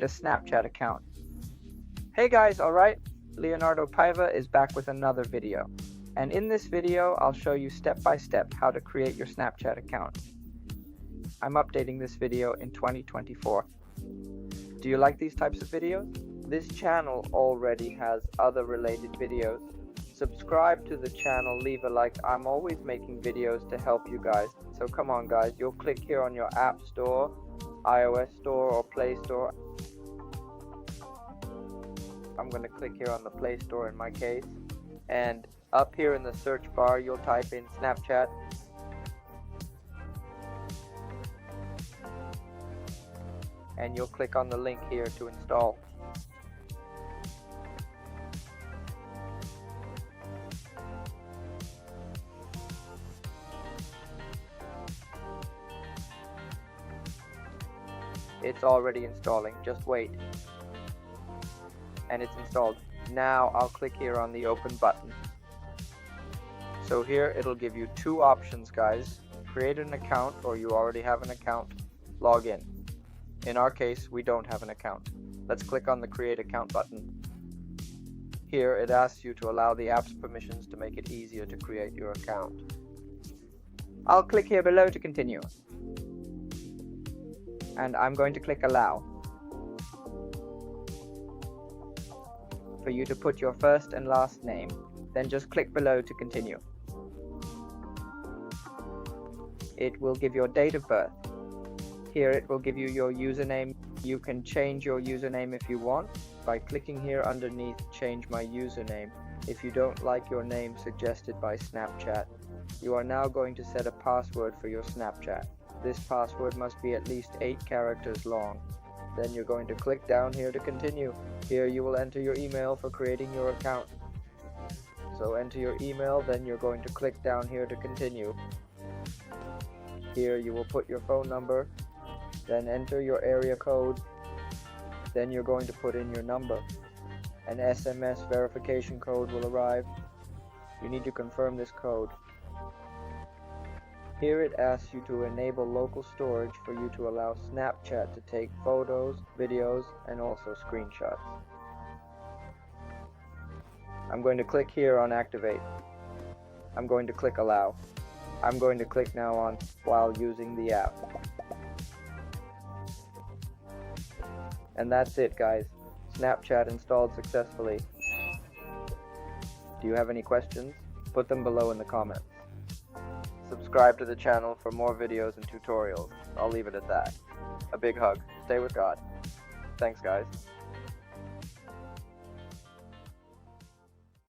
create a Snapchat account. Hey guys, alright? Leonardo Paiva is back with another video. And in this video, I'll show you step by step how to create your Snapchat account. I'm updating this video in 2024. Do you like these types of videos? This channel already has other related videos. Subscribe to the channel, leave a like. I'm always making videos to help you guys. So come on guys, you'll click here on your App Store, iOS Store or Play Store. I'm going to click here on the Play Store in my case. And up here in the search bar, you'll type in Snapchat. And you'll click on the link here to install. It's already installing, just wait. And it's installed. Now I'll click here on the open button. So here it'll give you two options, guys. Create an account, or you already have an account. Log in. In our case, we don't have an account. Let's click on the create account button. Here it asks you to allow the app's permissions to make it easier to create your account. I'll click here below to continue. And I'm going to click allow. For you to put your first and last name, then just click below to continue. It will give your date of birth. Here it will give you your username. You can change your username if you want by clicking here underneath change my username. If you don't like your name suggested by Snapchat, you are now going to set a password for your Snapchat. This password must be at least 8 characters long. Then you're going to click down here to continue. Here you will enter your email for creating your account. So enter your email, then you're going to click down here to continue. Here you will put your phone number, then enter your area code, then you're going to put in your number. An SMS verification code will arrive. You need to confirm this code. Here it asks you to enable local storage for you to allow Snapchat to take photos, videos, and also screenshots. I'm going to click here on activate. I'm going to click allow. I'm going to click now on while using the app. And that's it, guys. Snapchat installed successfully. Do you have any questions? Put them below in the comments. Subscribe to the channel for more videos and tutorials. I'll leave it at that. A big hug. Stay with God. Thanks, guys.